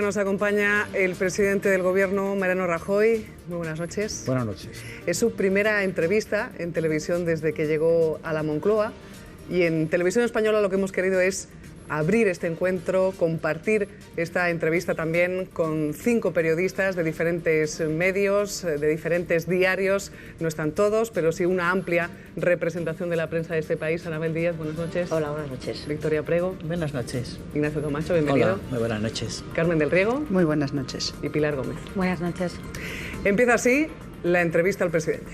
Nos acompaña el presidente del Gobierno, Mariano Rajoy. Muy buenas noches. Buenas noches. Es su primera entrevista en televisión desde que llegó a la Moncloa, y en Televisión Española lo que hemos querido es abrir este encuentro, compartir esta entrevista también con 5 periodistas de diferentes medios, de diferentes diarios. No están todos, pero sí una amplia representación de la prensa de este país. Anabel Díaz, buenas noches. Hola, buenas noches. Victoria Prego. Buenas noches. Ignacio Camacho, bienvenido. Hola, muy buenas noches. Carmen del Riego. Muy buenas noches. Y Pilar Gómez. Buenas noches. Empieza así la entrevista al presidente.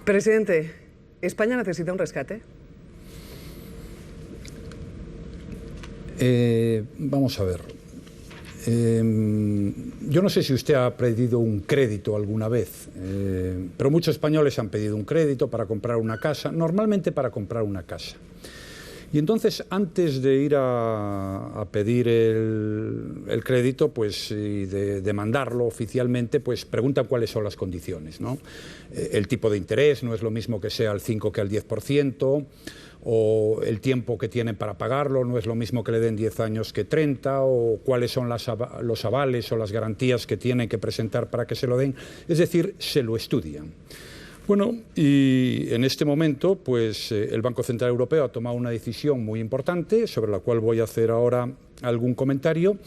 Presidente, ¿España necesita un rescate? Vamos a ver. Yo no sé si usted ha pedido un crédito alguna vez, pero muchos españoles han pedido un crédito para comprar una casa, normalmente para comprar una casa. Y entonces, antes de ir a pedir el crédito, pues, y de demandarlo oficialmente, pues preguntan cuáles son las condiciones, ¿no? El tipo de interés no es lo mismo que sea al 5 que al 10%, o el tiempo que tienen para pagarlo no es lo mismo que le den 10 años que 30, o cuáles son los avales o las garantías que tienen que presentar para que se lo den. Es decir, se lo estudian. Bueno, y en este momento, pues el Banco Central Europeo ha tomado una decisión muy importante, sobre la cual voy a hacer ahora algún comentario,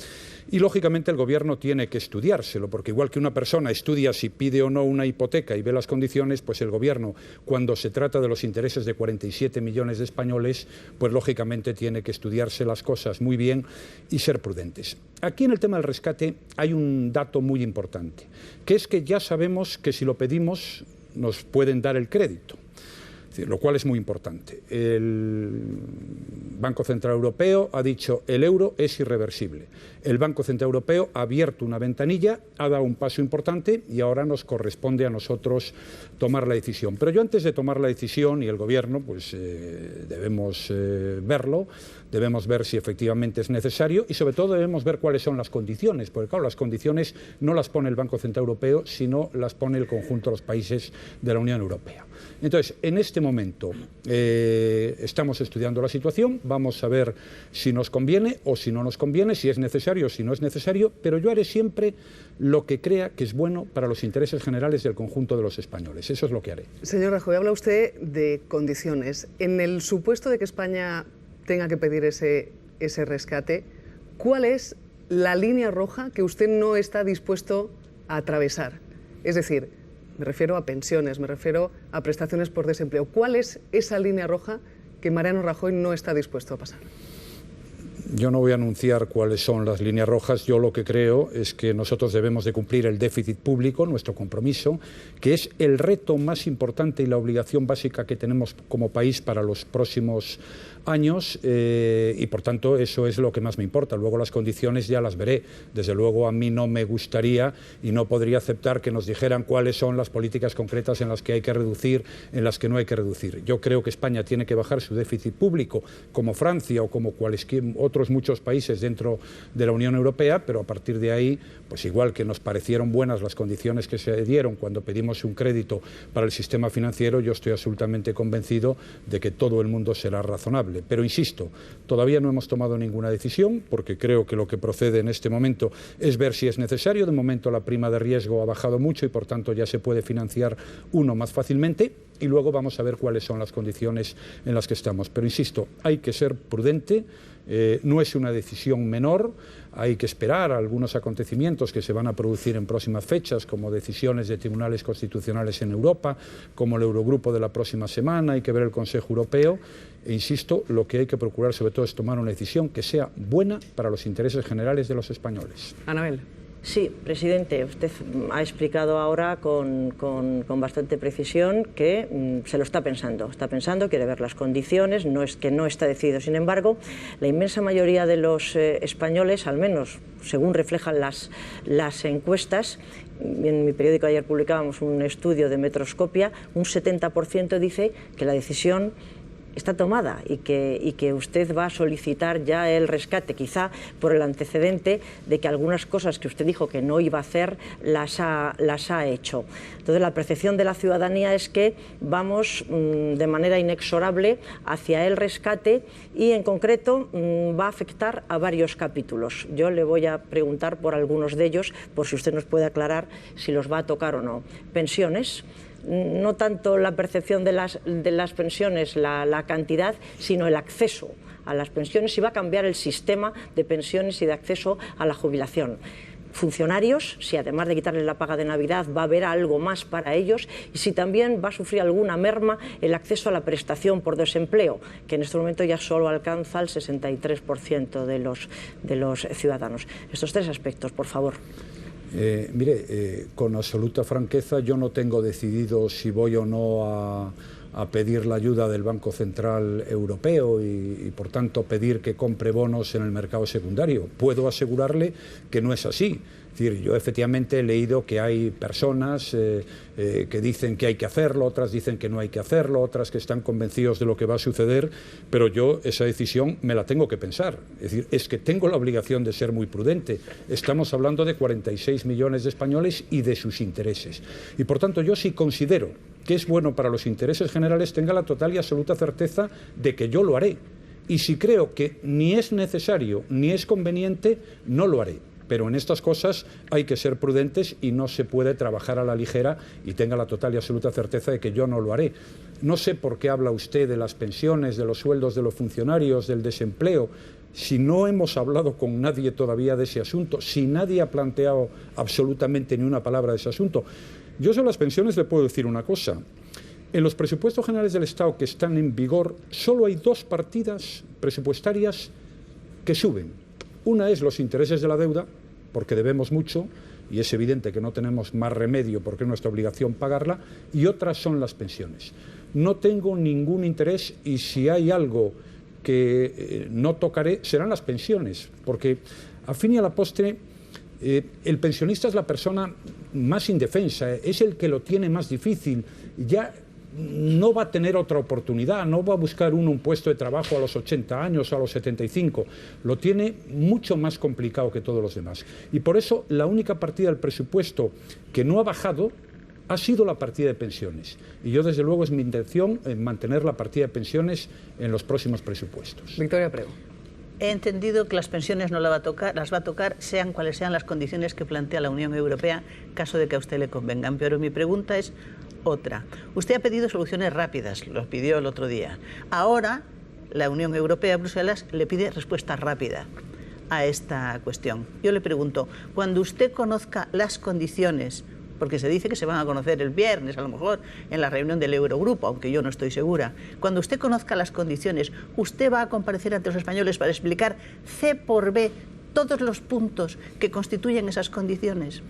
y lógicamente el Gobierno tiene que estudiárselo, porque igual que una persona estudia si pide o no una hipoteca y ve las condiciones, pues el Gobierno, cuando se trata de los intereses de 47 millones de españoles, pues lógicamente tiene que estudiarse las cosas muy bien y ser prudentes. Aquí en el tema del rescate hay un dato muy importante, que es que ya sabemos que si lo pedimos nos pueden dar el crédito, lo cual es muy importante. El Banco Central Europeo ha dicho el euro es irreversible. El Banco Central Europeo ha abierto una ventanilla, ha dado un paso importante y ahora nos corresponde a nosotros tomar la decisión. Pero yo, antes de tomar la decisión, y el Gobierno, pues debemos verlo, debemos ver si efectivamente es necesario, y sobre todo debemos ver cuáles son las condiciones, porque claro, las condiciones no las pone el Banco Central Europeo, sino las pone el conjunto de los países de la Unión Europea. Entonces, en este momento estamos estudiando la situación, vamos a ver si nos conviene o si no nos conviene, si es necesario o si no es necesario, pero yo haré siempre lo que crea que es bueno para los intereses generales del conjunto de los españoles. Eso es lo que haré. Señor Rajoy, habla usted de condiciones. En el supuesto de que España tenga que pedir ese rescate, ¿cuál es la línea roja que usted no está dispuesto a atravesar? Es decir, me refiero a pensiones, me refiero a prestaciones por desempleo. ¿Cuál es esa línea roja que Mariano Rajoy no está dispuesto a pasar? Yo no voy a anunciar cuáles son las líneas rojas. Yo lo que creo es que nosotros debemos de cumplir el déficit público, nuestro compromiso, que es el reto más importante y la obligación básica que tenemos como país para los próximos años, y por tanto eso es lo que más me importa. Luego las condiciones ya las veré. Desde luego a mí no me gustaría y no podría aceptar que nos dijeran cuáles son las políticas concretas en las que hay que reducir, en las que no hay que reducir. Yo creo que España tiene que bajar su déficit público, como Francia o como cualesquier otros muchos países dentro de la Unión Europea, pero a partir de ahí, pues igual que nos parecieron buenas las condiciones que se dieron cuando pedimos un crédito para el sistema financiero, yo estoy absolutamente convencido de que todo el mundo será razonable. Pero insisto, todavía no hemos tomado ninguna decisión, porque creo que lo que procede en este momento es ver si es necesario. De momento la prima de riesgo ha bajado mucho y por tanto ya se puede financiar uno más fácilmente, y luego vamos a ver cuáles son las condiciones en las que estamos. Pero insisto, hay que ser prudente, no es una decisión menor, hay que esperar a algunos acontecimientos que se van a producir en próximas fechas, como decisiones de tribunales constitucionales en Europa, como el Eurogrupo de la próxima semana, hay que ver el Consejo Europeo, e insisto, lo que hay que procurar sobre todo es tomar una decisión que sea buena para los intereses generales de los españoles. Anabel. Sí, presidente, usted ha explicado ahora con bastante precisión que se lo está pensando, quiere ver las condiciones, no es que no está decidido. Sin embargo, la inmensa mayoría de los españoles, al menos según reflejan las encuestas, en mi periódico ayer publicábamos un estudio de Metroscopia, un 70% dice que la decisión está tomada y que usted va a solicitar ya el rescate, quizá por el antecedente de que algunas cosas que usted dijo que no iba a hacer las ha hecho. Entonces la percepción de la ciudadanía es que vamos de manera inexorable hacia el rescate y en concreto va a afectar a varios capítulos. Yo le voy a preguntar por algunos de ellos, por si usted nos puede aclarar si los va a tocar o no. Pensiones. No tanto la percepción de las pensiones, la cantidad, sino el acceso a las pensiones, si va a cambiar el sistema de pensiones y de acceso a la jubilación. Funcionarios, si además de quitarles la paga de Navidad va a haber algo más para ellos, y si también va a sufrir alguna merma el acceso a la prestación por desempleo, que en este momento ya solo alcanza el 63% de los ciudadanos. Estos tres aspectos, por favor. Mire, con absoluta franqueza, yo no tengo decidido si voy o no a pedir la ayuda del Banco Central Europeo y por tanto pedir que compre bonos en el mercado secundario. Puedo asegurarle que no es así. Es decir, yo efectivamente he leído que hay personas que dicen que hay que hacerlo, otras dicen que no hay que hacerlo, otras que están convencidos de lo que va a suceder, pero yo esa decisión me la tengo que pensar. Es decir, es que tengo la obligación de ser muy prudente. Estamos hablando de 46 millones de españoles y de sus intereses. Y por tanto yo sí considero que es bueno para los intereses generales, tenga la total y absoluta certeza de que yo lo haré. Y si creo que ni es necesario ni es conveniente, no lo haré. Pero en estas cosas hay que ser prudentes y no se puede trabajar a la ligera, y tenga la total y absoluta certeza de que yo no lo haré. No sé por qué habla usted de las pensiones, de los sueldos de los funcionarios, del desempleo, si no hemos hablado con nadie todavía de ese asunto, si nadie ha planteado absolutamente ni una palabra de ese asunto. Yo sobre las pensiones le puedo decir una cosa. En los presupuestos generales del Estado que están en vigor, solo hay dos partidas presupuestarias que suben. Una es los intereses de la deuda, porque debemos mucho, y es evidente que no tenemos más remedio porque es nuestra obligación pagarla, y otras son las pensiones. No tengo ningún interés, y si hay algo que no tocaré, serán las pensiones, porque a fin y a la postre el pensionista es la persona más indefensa, es el que lo tiene más difícil, ya no va a tener otra oportunidad, no va a buscar un puesto de trabajo a los 80 años o a los 75, lo tiene mucho más complicado que todos los demás. Y por eso la única partida del presupuesto que no ha bajado ha sido la partida de pensiones. Y yo, desde luego, es mi intención mantener la partida de pensiones en los próximos presupuestos. Victoria Prego. He entendido que las pensiones no las va a tocar, sean cuales sean las condiciones que plantea la Unión Europea, caso de que a usted le convengan. Pero mi pregunta es otra. Usted ha pedido soluciones rápidas, lo pidió el otro día. Ahora la Unión Europea, Bruselas, le pide respuesta rápida a esta cuestión. Yo le pregunto, cuando usted conozca las condiciones, porque se dice que se van a conocer el viernes, a lo mejor, en la reunión del Eurogrupo, aunque yo no estoy segura. Cuando usted conozca las condiciones, ¿usted va a comparecer ante los españoles para explicar C por B todos los puntos que constituyen esas condiciones?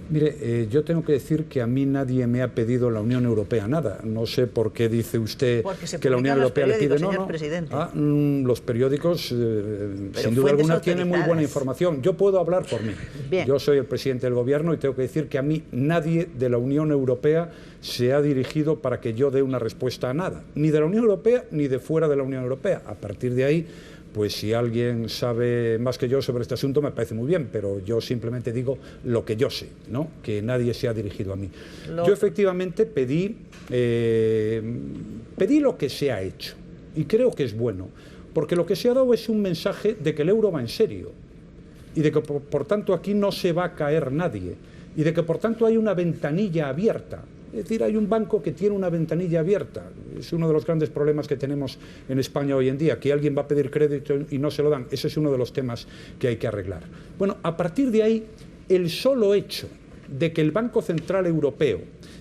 Mire, yo tengo que decir que a mí nadie me ha pedido la Unión Europea nada. No sé por qué dice usted que la Unión Europea le pide. No. Los periódicos, sin duda alguna, tienen muy buena información. Yo puedo hablar por mí. Bien. Yo soy el presidente del Gobierno y tengo que decir que a mí nadie de la Unión Europea se ha dirigido para que yo dé una respuesta a nada. Ni de la Unión Europea ni de fuera de la Unión Europea. A partir de ahí, pues si alguien sabe más que yo sobre este asunto me parece muy bien, pero yo simplemente digo lo que yo sé, ¿no? Que nadie se ha dirigido a mí. Yo efectivamente pedí lo que se ha hecho, y creo que es bueno, porque lo que se ha dado es un mensaje de que el euro va en serio, y de que por tanto aquí no se va a caer nadie, y de que por tanto hay una ventanilla abierta. Es decir, hay un banco que tiene una ventanilla abierta. Es uno de los grandes problemas que tenemos en España hoy en día, que alguien va a pedir crédito y no se lo dan. Ese es uno de los temas que hay que arreglar. Bueno, a partir de ahí, el solo hecho de que el Banco Central Europeo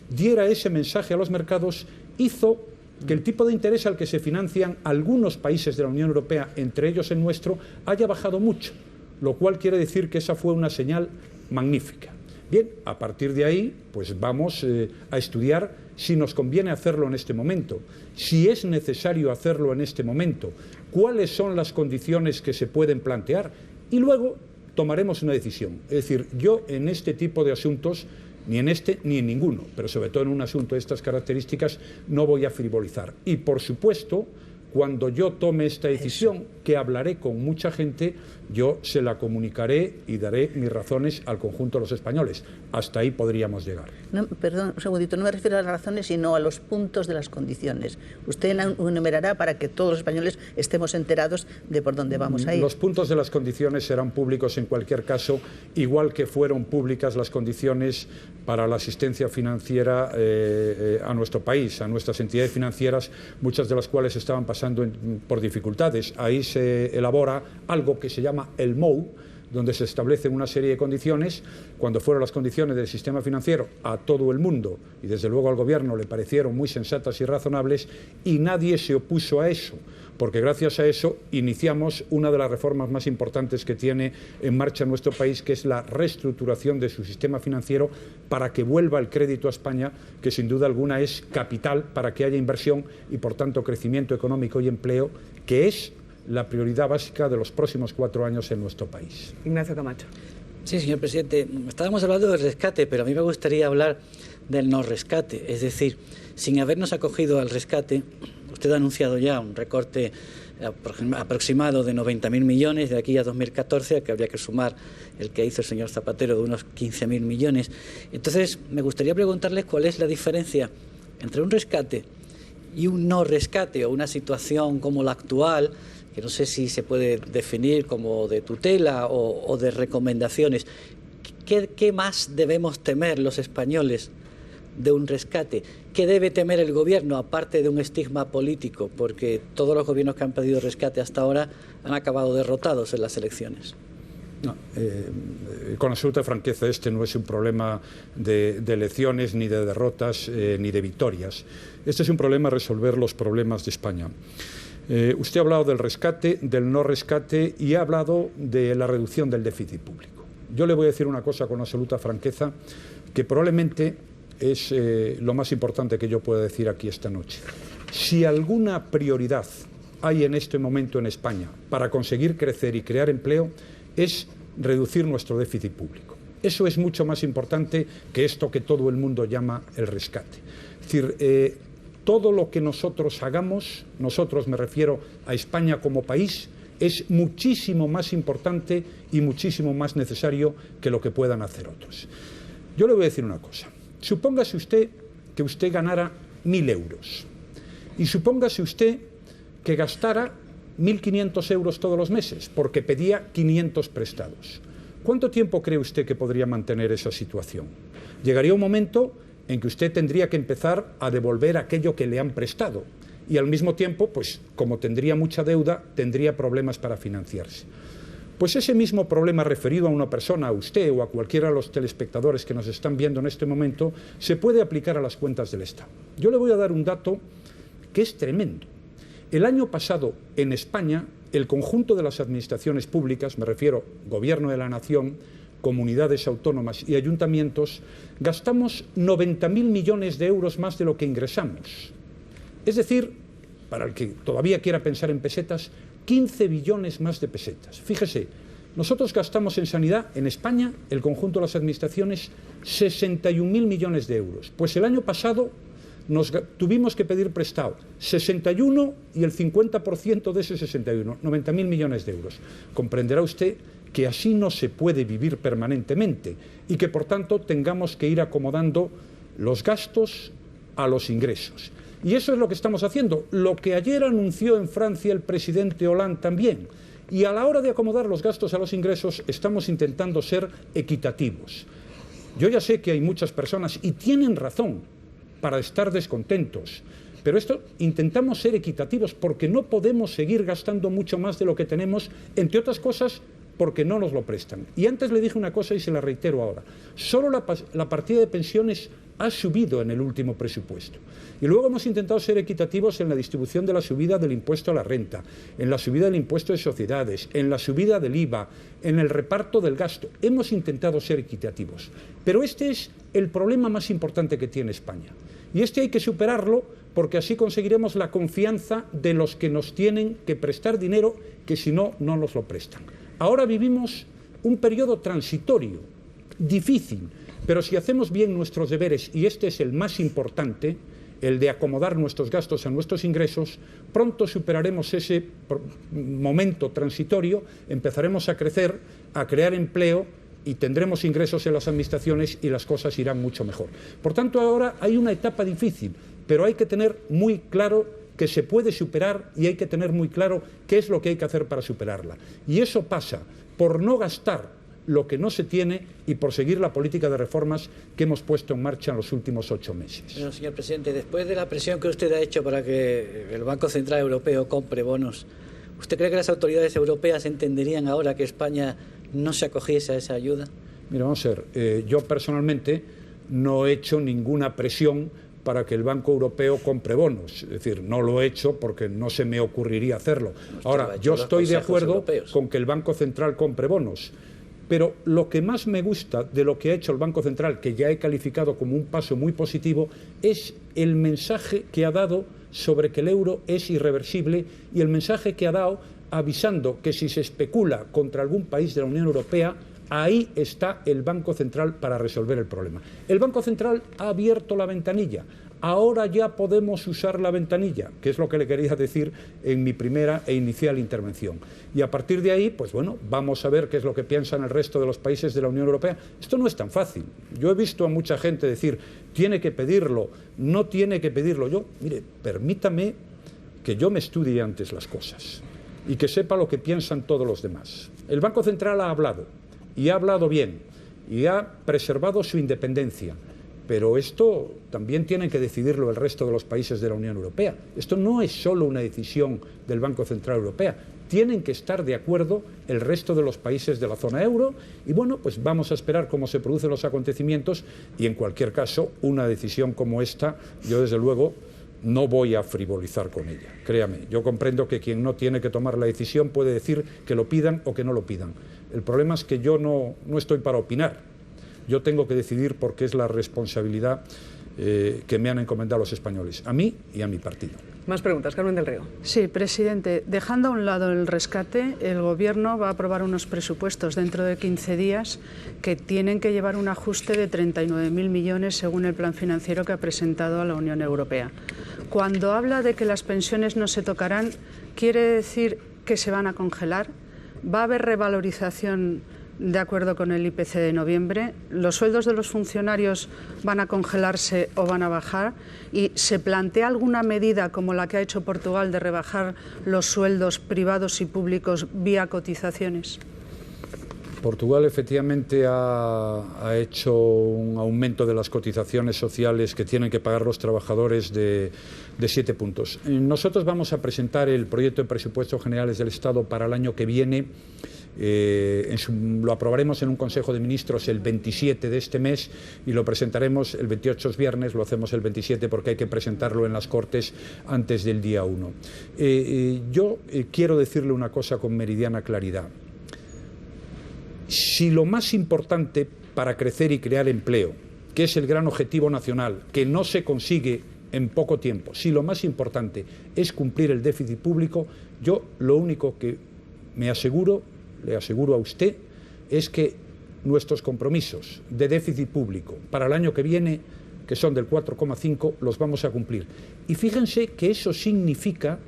diera ese mensaje a los mercados hizo que el tipo de interés al que se financian algunos países de la Unión Europea, entre ellos el nuestro, haya bajado mucho, lo cual quiere decir que esa fue una señal magnífica. Bien, a partir de ahí, pues vamos a estudiar si nos conviene hacerlo en este momento, si es necesario hacerlo en este momento, cuáles son las condiciones que se pueden plantear, y luego tomaremos una decisión. Es decir, yo en este tipo de asuntos, ni en este ni en ninguno, pero sobre todo en un asunto de estas características, no voy a frivolizar. Y por supuesto, cuando yo tome esta decisión, que hablaré con mucha gente, yo se la comunicaré y daré mis razones al conjunto de los españoles. Hasta ahí podríamos llegar. No, perdón, un segundito, no me refiero a las razones, sino a los puntos de las condiciones. Usted enumerará para que todos los españoles estemos enterados de por dónde vamos a ir. Los puntos de las condiciones serán públicos en cualquier caso, igual que fueron públicas las condiciones para la asistencia financiera a nuestro país, a nuestras entidades financieras, muchas de las cuales estaban pasando por dificultades. Ahí se elabora algo que se llama el MOU, donde se establecen una serie de condiciones. Cuando fueron las condiciones del sistema financiero a todo el mundo, y desde luego al gobierno le parecieron muy sensatas y razonables, y nadie se opuso a eso, porque gracias a eso iniciamos una de las reformas más importantes que tiene en marcha nuestro país, que es la reestructuración de su sistema financiero para que vuelva el crédito a España, que sin duda alguna es capital para que haya inversión y por tanto crecimiento económico y empleo, que es la prioridad básica de los próximos 4 años en nuestro país. Ignacio Camacho. Sí, señor presidente. Estábamos hablando del rescate, pero a mí me gustaría hablar del no rescate. Es decir, sin habernos acogido al rescate, usted ha anunciado ya un recorte aproximado de 90.000 millones de aquí a 2014, que habría que sumar el que hizo el señor Zapatero de unos 15.000 millones. Entonces, me gustaría preguntarles cuál es la diferencia entre un rescate y un no rescate, o una situación como la actual, que no sé si se puede definir como de tutela o de recomendaciones. ¿Qué más debemos temer los españoles de un rescate? ¿Qué debe temer el gobierno, aparte de un estigma político? Porque todos los gobiernos que han pedido rescate hasta ahora han acabado derrotados en las elecciones. No, con absoluta franqueza, este no es un problema de elecciones, ni de derrotas, ni de victorias. Este es un problema resolver los problemas de España. Usted ha hablado del rescate, del no rescate, y ha hablado de la reducción del déficit público. Yo le voy a decir una cosa con absoluta franqueza, que probablemente es lo más importante que yo pueda decir aquí esta noche. Si alguna prioridad hay en este momento en España para conseguir crecer y crear empleo, es reducir nuestro déficit público. Eso es mucho más importante que esto que todo el mundo llama el rescate. Es decir, todo lo que nosotros hagamos, nosotros me refiero a España como país, es muchísimo más importante y muchísimo más necesario que lo que puedan hacer otros. Yo le voy a decir una cosa. Supóngase usted que usted ganara 1.000 euros y supóngase usted que gastara 1.500 euros todos los meses porque pedía 500 prestados. ¿Cuánto tiempo cree usted que podría mantener esa situación? Llegaría un momento en que usted tendría que empezar a devolver aquello que le han prestado y al mismo tiempo, pues como tendría mucha deuda, tendría problemas para financiarse. Pues ese mismo problema referido a una persona, a usted o a cualquiera de los telespectadores que nos están viendo en este momento, se puede aplicar a las cuentas del Estado. Yo le voy a dar un dato que es tremendo. El año pasado, en España, el conjunto de las administraciones públicas, me refiero Gobierno de la Nación, comunidades autónomas y ayuntamientos, gastamos 90.000 millones de euros más de lo que ingresamos. Es decir, para el que todavía quiera pensar en pesetas, 15 billones más de pesetas. Fíjese, nosotros gastamos en sanidad, en España, el conjunto de las administraciones, 61.000 millones de euros. Pues el año pasado tuvimos que pedir prestado 61 y el 50% de ese 61, 90.000 millones de euros. Comprenderá usted que así no se puede vivir permanentemente y que por tanto tengamos que ir acomodando los gastos a los ingresos. Y eso es lo que estamos haciendo, lo que ayer anunció en Francia el presidente Hollande también. Y a la hora de acomodar los gastos a los ingresos estamos intentando ser equitativos. Yo ya sé que hay muchas personas, y tienen razón, para estar descontentos, pero esto intentamos ser equitativos porque no podemos seguir gastando mucho más de lo que tenemos, entre otras cosas porque no nos lo prestan. Y antes le dije una cosa y se la reitero ahora. Solo la partida de pensiones ha subido en el último presupuesto. Y luego hemos intentado ser equitativos en la distribución de la subida del impuesto a la renta, en la subida del impuesto de sociedades, en la subida del IVA, en el reparto del gasto. Hemos intentado ser equitativos. Pero este es el problema más importante que tiene España. Y este hay que superarlo porque así conseguiremos la confianza de los que nos tienen que prestar dinero, que si no, no nos lo prestan. Ahora vivimos un periodo transitorio, difícil, pero si hacemos bien nuestros deberes, y este es el más importante, el de acomodar nuestros gastos a nuestros ingresos, pronto superaremos ese momento transitorio, empezaremos a crecer, a crear empleo y tendremos ingresos en las administraciones y las cosas irán mucho mejor. Por tanto, ahora hay una etapa difícil, pero hay que tener muy claro que se puede superar y hay que tener muy claro qué es lo que hay que hacer para superarla. Y eso pasa por no gastar lo que no se tiene y por seguir la política de reformas que hemos puesto en marcha en los últimos 8 meses. Bueno, señor presidente, después de la presión que usted ha hecho para que el Banco Central Europeo compre bonos, ¿usted cree que las autoridades europeas entenderían ahora que España no se acogiese a esa ayuda? Mira, vamos a ver, yo personalmente no he hecho ninguna presión para que el Banco Europeo compre bonos. Es decir, no lo he hecho porque no se me ocurriría hacerlo. Ahora, yo estoy de acuerdo con que el Banco Central compre bonos. Pero lo que más me gusta de lo que ha hecho el Banco Central, que ya he calificado como un paso muy positivo, es el mensaje que ha dado sobre que el euro es irreversible y el mensaje que ha dado avisando que si se especula contra algún país de la Unión Europea, ahí está el Banco Central para resolver el problema. El Banco Central ha abierto la ventanilla. Ahora ya podemos usar la ventanilla, que es lo que le quería decir en mi primera e inicial intervención. Y a partir de ahí, pues bueno, vamos a ver qué es lo que piensan el resto de los países de la Unión Europea. Esto no es tan fácil. Yo he visto a mucha gente decir, tiene que pedirlo, no tiene que pedirlo. Yo, mire, permítame que yo me estudie antes las cosas y que sepa lo que piensan todos los demás. El Banco Central ha hablado, y ha hablado bien, y ha preservado su independencia. Pero esto también tienen que decidirlo el resto de los países de la Unión Europea. Esto no es solo una decisión del Banco Central Europeo. Tienen que estar de acuerdo el resto de los países de la zona euro y bueno, pues vamos a esperar cómo se producen los acontecimientos y en cualquier caso, una decisión como esta, yo desde luego no voy a frivolizar con ella. Créame, yo comprendo que quien no tiene que tomar la decisión puede decir que lo pidan o que no lo pidan. El problema es que yo no estoy para opinar. Yo tengo que decidir porque es la responsabilidad que me han encomendado los españoles, a mí y a mi partido. Más preguntas, Carmen del Río. Sí, presidente. Dejando a un lado el rescate, el Gobierno va a aprobar unos presupuestos dentro de 15 días que tienen que llevar un ajuste de 39.000 millones según el plan financiero que ha presentado a la Unión Europea. Cuando habla de que las pensiones no se tocarán, ¿quiere decir que se van a congelar? ¿Va a haber revalorización de acuerdo con el IPC de noviembre? ¿Los sueldos de los funcionarios van a congelarse o van a bajar? ¿Y se plantea alguna medida como la que ha hecho Portugal de rebajar los sueldos privados y públicos vía cotizaciones? Portugal efectivamente ha hecho un aumento de las cotizaciones sociales que tienen que pagar los trabajadores de 7 puntos. Nosotros vamos a presentar el proyecto de presupuestos generales del Estado para el año que viene. Lo aprobaremos en un Consejo de Ministros el 27 de este mes y lo presentaremos el 28, es viernes, lo hacemos el 27 porque hay que presentarlo en las Cortes antes del día 1. Yo quiero decirle una cosa con meridiana claridad. Si lo más importante para crecer y crear empleo, que es el gran objetivo nacional, que no se consigue en poco tiempo, si lo más importante es cumplir el déficit público, yo lo único que le aseguro a usted es que nuestros compromisos de déficit público para el año que viene, que son del 4,5, los vamos a cumplir. Y fíjense que eso significa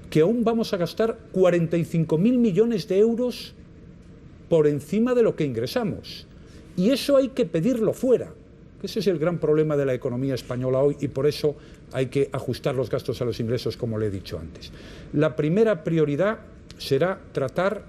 que aún vamos a gastar 45.000 millones de euros por encima de lo que ingresamos. Y eso hay que pedirlo fuera. Ese es el gran problema de la economía española hoy y por eso hay que ajustar los gastos a los ingresos, como le he dicho antes. La primera prioridad será tratar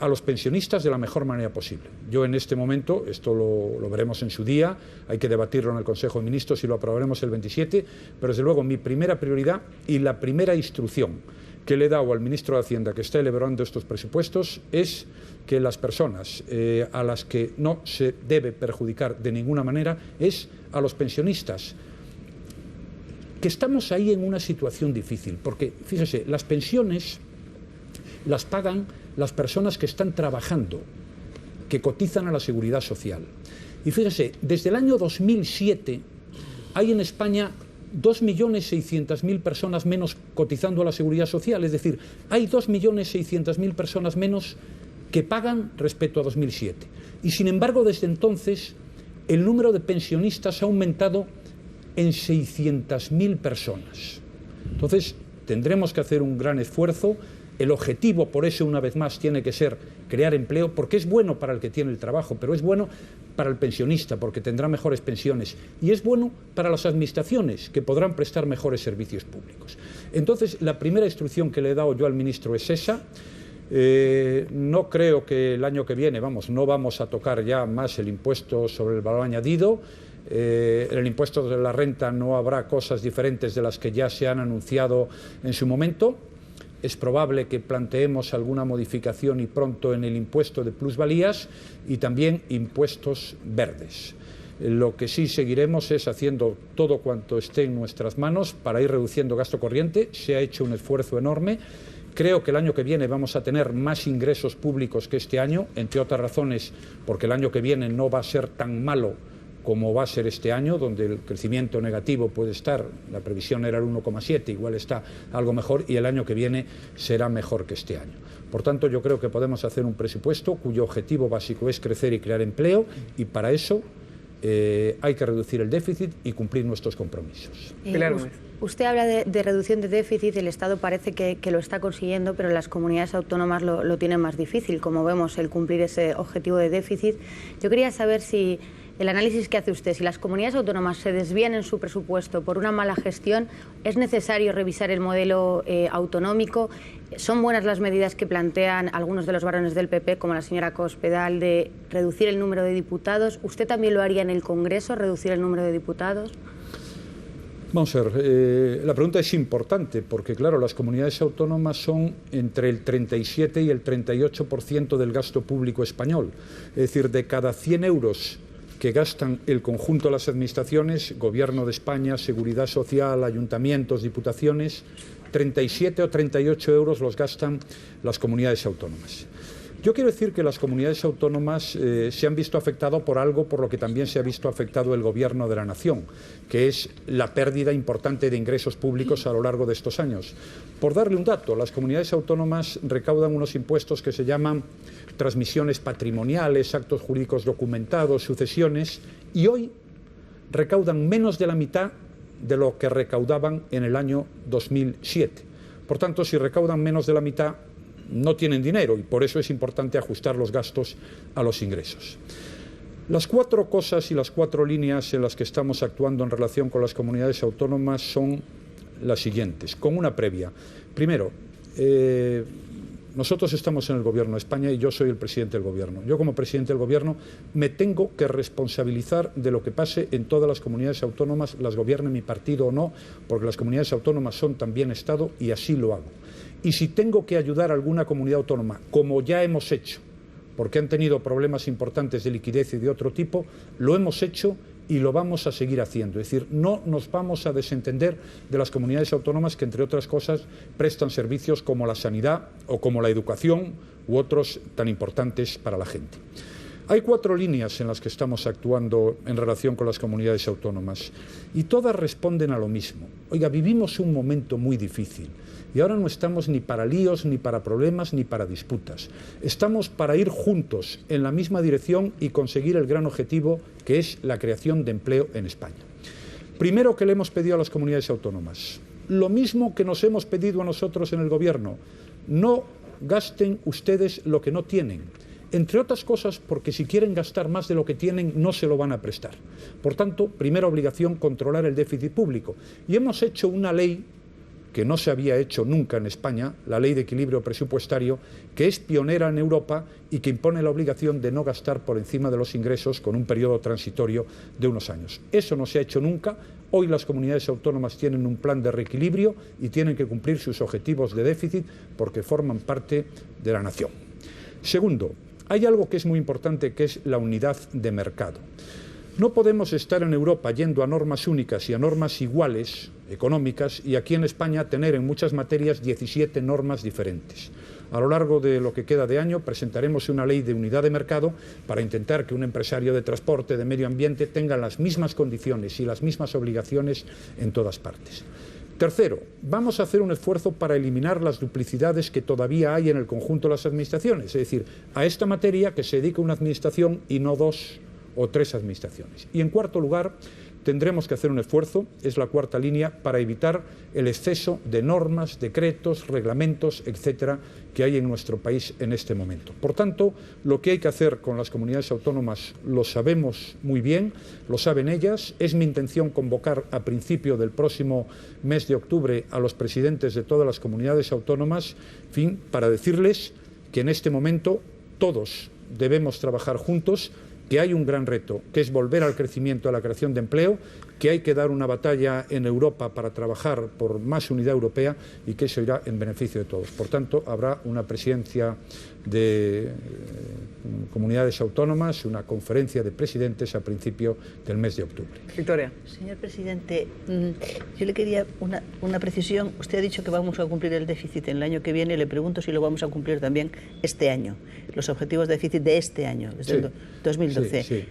a los pensionistas de la mejor manera posible. Yo en este momento, esto lo veremos en su día, hay que debatirlo en el Consejo de Ministros y lo aprobaremos el 27, pero desde luego mi primera prioridad y la primera instrucción que le he dado al ministro de Hacienda que está elaborando estos presupuestos es que las personas a las que no se debe perjudicar de ninguna manera es a los pensionistas, que estamos ahí en una situación difícil, porque fíjese, las pensiones las pagan las personas que están trabajando, que cotizan a la Seguridad Social. Y fíjese, desde el año 2007 hay en España 2.600.000 personas menos cotizando a la Seguridad Social, es decir, hay 2.600.000 personas menos que pagan respecto a 2007. Y sin embargo, desde entonces, el número de pensionistas ha aumentado en 600.000 personas. Entonces, tendremos que hacer un gran esfuerzo. El objetivo, por eso, una vez más, tiene que ser crear empleo, porque es bueno para el que tiene el trabajo, pero es bueno para el pensionista, porque tendrá mejores pensiones, y es bueno para las administraciones, que podrán prestar mejores servicios públicos. Entonces, la primera instrucción que le he dado yo al ministro es esa. No creo que el año que viene, no vamos a tocar ya más el impuesto sobre el valor añadido. En el impuesto de la renta no habrá cosas diferentes de las que ya se han anunciado en su momento. Es probable que planteemos alguna modificación y pronto en el impuesto de plusvalías y también impuestos verdes. Lo que sí seguiremos es haciendo todo cuanto esté en nuestras manos para ir reduciendo gasto corriente. Se ha hecho un esfuerzo enorme. Creo que el año que viene vamos a tener más ingresos públicos que este año, entre otras razones porque el año que viene no va a ser tan malo como va a ser este año, donde el crecimiento negativo puede estar, la previsión era el 1,7, igual está algo mejor, y el año que viene será mejor que este año. Por tanto, yo creo que podemos hacer un presupuesto cuyo objetivo básico es crecer y crear empleo, y para eso hay que reducir el déficit y cumplir nuestros compromisos. Usted habla de reducción de déficit, el Estado parece que lo está consiguiendo, pero las comunidades autónomas lo tienen más difícil, como vemos, el cumplir ese objetivo de déficit. Yo quería saber si el análisis que hace usted, si las comunidades autónomas se desvían en su presupuesto por una mala gestión, ¿es necesario revisar el modelo autonómico? ¿Son buenas las medidas que plantean algunos de los varones del PP, como la señora Cospedal, de reducir el número de diputados? ¿Usted también lo haría en el Congreso, reducir el número de diputados? Vamos a ver, la pregunta es importante porque, claro, las comunidades autónomas son entre el 37 y el 38% del gasto público español. Es decir, de cada 100 euros que gastan el conjunto de las administraciones, Gobierno de España, Seguridad Social, ayuntamientos, diputaciones, 37 o 38 euros los gastan las comunidades autónomas. Yo quiero decir que las comunidades autónomas se han visto afectadas por algo por lo que también se ha visto afectado el Gobierno de la Nación, que es la pérdida importante de ingresos públicos a lo largo de estos años. Por darle un dato, las comunidades autónomas recaudan unos impuestos que se llaman transmisiones patrimoniales, actos jurídicos documentados, sucesiones, y hoy recaudan menos de la mitad de lo que recaudaban en el año 2007. Por tanto, si recaudan menos de la mitad, no tienen dinero, y por eso es importante ajustar los gastos a los ingresos. Las 4 cosas y las 4 líneas en las que estamos actuando en relación con las comunidades autónomas son las siguientes, con una previa. Primero, nosotros estamos en el Gobierno de España y yo soy el presidente del Gobierno. Yo, como presidente del Gobierno, me tengo que responsabilizar de lo que pase en todas las comunidades autónomas, las gobierne mi partido o no, porque las comunidades autónomas son también Estado y así lo hago. Y si tengo que ayudar a alguna comunidad autónoma, como ya hemos hecho, porque han tenido problemas importantes de liquidez y de otro tipo, lo hemos hecho y lo vamos a seguir haciendo. Es decir, no nos vamos a desentender de las comunidades autónomas que, entre otras cosas, prestan servicios como la sanidad o como la educación u otros tan importantes para la gente. Hay 4 líneas en las que estamos actuando en relación con las comunidades autónomas y todas responden a lo mismo. Oiga, vivimos un momento muy difícil y ahora no estamos ni para líos, ni para problemas, ni para disputas. Estamos para ir juntos en la misma dirección y conseguir el gran objetivo que es la creación de empleo en España. Primero, que le hemos pedido a las comunidades autónomas, lo mismo que nos hemos pedido a nosotros en el Gobierno, no gasten ustedes lo que no tienen. Entre otras cosas, porque si quieren gastar más de lo que tienen, no se lo van a prestar. Por tanto, primera obligación, controlar el déficit público. Y hemos hecho una ley que no se había hecho nunca en España, la Ley de Equilibrio Presupuestario, que es pionera en Europa y que impone la obligación de no gastar por encima de los ingresos con un periodo transitorio de unos años. Eso no se ha hecho nunca. Hoy las comunidades autónomas tienen un plan de reequilibrio y tienen que cumplir sus objetivos de déficit porque forman parte de la nación. Segundo, hay algo que es muy importante, que es la unidad de mercado. No podemos estar en Europa yendo a normas únicas y a normas iguales, económicas, y aquí en España tener en muchas materias 17 normas diferentes. A lo largo de lo que queda de año presentaremos una ley de unidad de mercado para intentar que un empresario de transporte, de medio ambiente, tenga las mismas condiciones y las mismas obligaciones en todas partes. Tercero, vamos a hacer un esfuerzo para eliminar las duplicidades que todavía hay en el conjunto de las administraciones, es decir, a esta materia que se dedica una administración y no 2 o 3 administraciones. Y en cuarto lugar, tendremos que hacer un esfuerzo, es la cuarta línea, para evitar el exceso de normas, decretos, reglamentos, etcétera, que hay en nuestro país en este momento. Por tanto, lo que hay que hacer con las comunidades autónomas lo sabemos muy bien, lo saben ellas. Es mi intención convocar a principio del próximo mes de octubre a los presidentes de todas las comunidades autónomas, en fin, para decirles que en este momento todos debemos trabajar juntos, que hay un gran reto, que es volver al crecimiento, a la creación de empleo, que hay que dar una batalla en Europa para trabajar por más unidad europea y que eso irá en beneficio de todos. Por tanto, habrá una presidencia de comunidades autónomas, una conferencia de presidentes a principio del mes de octubre. Victoria. Señor presidente, yo le quería una precisión. Usted ha dicho que vamos a cumplir el déficit en el año que viene. Le pregunto si lo vamos a cumplir también este año, los objetivos de déficit de este año, desde el 2012. Sí.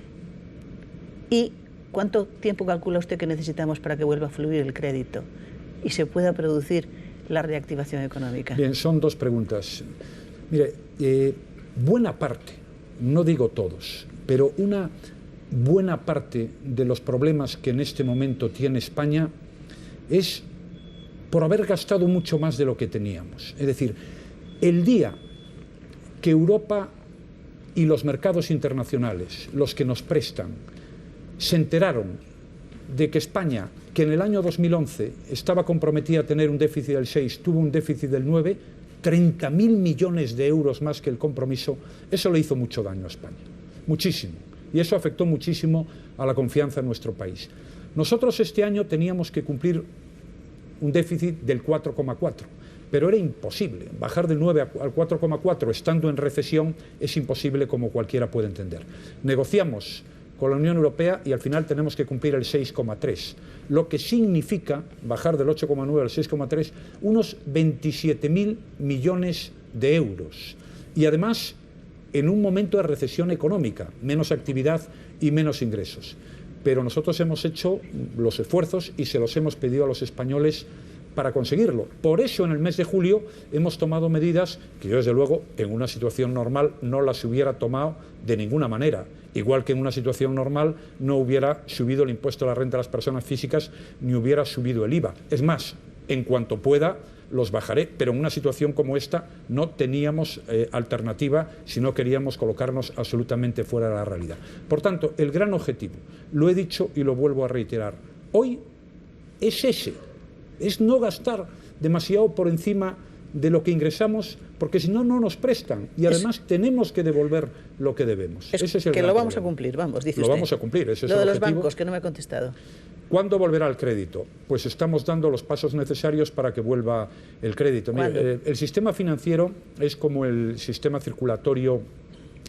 ¿Y cuánto tiempo calcula usted que necesitamos para que vuelva a fluir el crédito y se pueda producir la reactivación económica? Bien, son dos preguntas. Mire, buena parte, no digo todos, pero una buena parte de los problemas que en este momento tiene España es por haber gastado mucho más de lo que teníamos. Es decir, el día que Europa y los mercados internacionales, los que nos prestan, se enteraron de que España, que en el año 2011 estaba comprometida a tener un déficit del 6, tuvo un déficit del 9, 30.000 millones de euros más que el compromiso, eso le hizo mucho daño a España, muchísimo. Y eso afectó muchísimo a la confianza en nuestro país. Nosotros este año teníamos que cumplir un déficit del 4,4, pero era imposible. Bajar del 9 al 4,4 estando en recesión es imposible, como cualquiera puede entender. Negociamos con la Unión Europea y al final tenemos que cumplir el 6,3, lo que significa bajar del 8,9 al 6,3 unos 27.000 millones de euros. Y además, en un momento de recesión económica, menos actividad y menos ingresos. Pero nosotros hemos hecho los esfuerzos y se los hemos pedido a los españoles para conseguirlo. Por eso en el mes de julio hemos tomado medidas que yo desde luego en una situación normal no las hubiera tomado de ninguna manera, igual que en una situación normal no hubiera subido el impuesto a la renta de las personas físicas ni hubiera subido el IVA. Es más, en cuanto pueda los bajaré, pero en una situación como esta no teníamos alternativa si no queríamos colocarnos absolutamente fuera de la realidad. Por tanto, el gran objetivo, lo he dicho y lo vuelvo a reiterar, hoy es ese, es no gastar demasiado por encima de lo que ingresamos, porque si no, no nos prestan y además tenemos que devolver lo que debemos. Ese es el que lo vamos a cumplir, vamos, dice usted. Lo vamos a cumplir, ese es el objetivo. Lo de los bancos, que no me ha contestado. ¿Cuándo volverá el crédito? Pues estamos dando los pasos necesarios para que vuelva el crédito. Mire, el sistema financiero es como el sistema circulatorio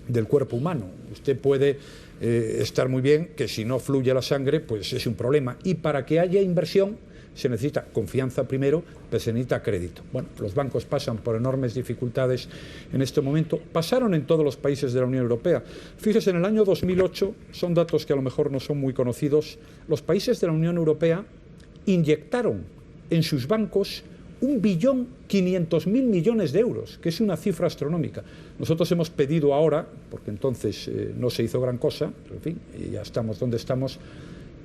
del cuerpo humano. Usted puede estar muy bien, que si no fluye la sangre, pues es un problema. Y para que haya inversión se necesita confianza primero, pero se necesita crédito. Bueno, los bancos pasan por enormes dificultades en este momento. Pasaron en todos los países de la Unión Europea. Fíjese, en el año 2008, son datos que a lo mejor no son muy conocidos, los países de la Unión Europea inyectaron en sus bancos 1.500.000 millones de euros, que es una cifra astronómica. Nosotros hemos pedido ahora, porque entonces no se hizo gran cosa, pero en fin, ya estamos donde estamos,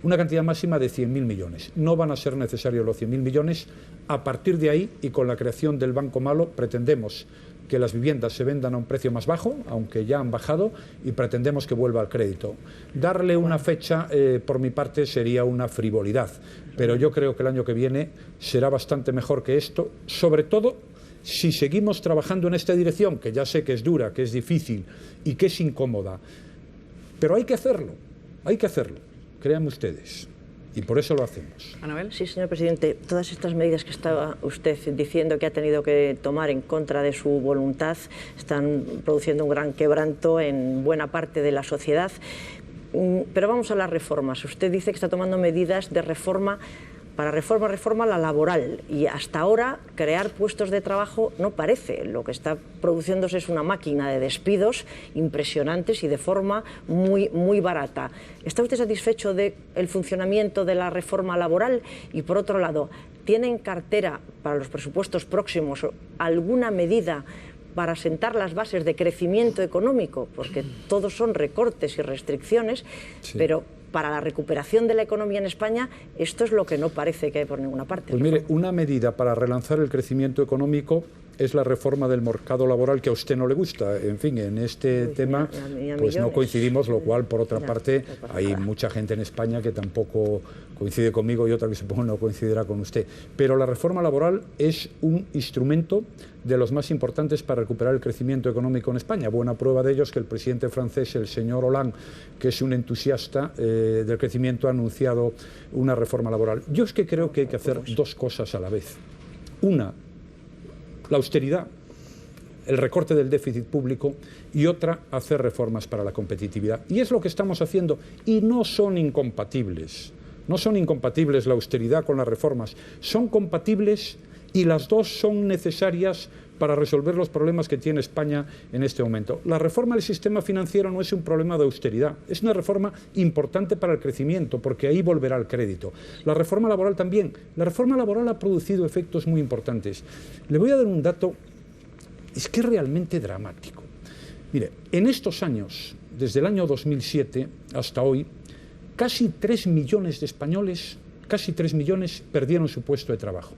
una cantidad máxima de 100.000 millones. No van a ser necesarios los 100.000 millones. A partir de ahí, y con la creación del Banco Malo, pretendemos que las viviendas se vendan a un precio más bajo, aunque ya han bajado, y pretendemos que vuelva al crédito. Darle una fecha, por mi parte, sería una frivolidad, pero yo creo que el año que viene será bastante mejor que esto, sobre todo si seguimos trabajando en esta dirección, que ya sé que es dura, que es difícil y que es incómoda, pero hay que hacerlo, créanme ustedes. Y por eso lo hacemos. Anabel. Sí, señor presidente. Todas estas medidas que estaba usted diciendo que ha tenido que tomar en contra de su voluntad están produciendo un gran quebranto en buena parte de la sociedad. Pero vamos a las reformas. Usted dice que está tomando medidas de reforma para reforma la laboral, y hasta ahora crear puestos de trabajo no parece. Lo que está produciéndose es una máquina de despidos impresionantes y de forma muy barata. ¿Está usted satisfecho del funcionamiento de la reforma laboral? Y por otro lado, ¿tiene en cartera para los presupuestos próximos alguna medida para sentar las bases de crecimiento económico? Porque todos son recortes y restricciones, sí, pero para la recuperación de la economía en España, esto es lo que no parece que hay por ninguna parte. Pues mire, una medida para relanzar el crecimiento económico es la reforma del mercado laboral, que a usted no le gusta. En fin, en este tema pues no coincidimos, lo cual, por otra parte, hay mucha gente en España que tampoco coincide conmigo y otra que supongo no coincidirá con usted. Pero la reforma laboral es un instrumento de los más importantes para recuperar el crecimiento económico en España. Buena prueba de ello es que el presidente francés, el señor Hollande, que es un entusiasta del crecimiento, ha anunciado una reforma laboral. Yo es que creo que hay que hacer dos cosas a la vez. Una, la austeridad, el recorte del déficit público, y otra, hacer reformas para la competitividad. Y es lo que estamos haciendo, y no son incompatibles. No son incompatibles la austeridad con las reformas. Son compatibles y las dos son necesarias para resolver los problemas que tiene España en este momento. La reforma del sistema financiero no es un problema de austeridad, es una reforma importante para el crecimiento, porque ahí volverá el crédito. La reforma laboral también. La reforma laboral ha producido efectos muy importantes. Le voy a dar un dato, es que es realmente dramático. Mire, en estos años, desde el año 2007 hasta hoy, casi 3 millones de españoles, casi 3 millones, perdieron su puesto de trabajo.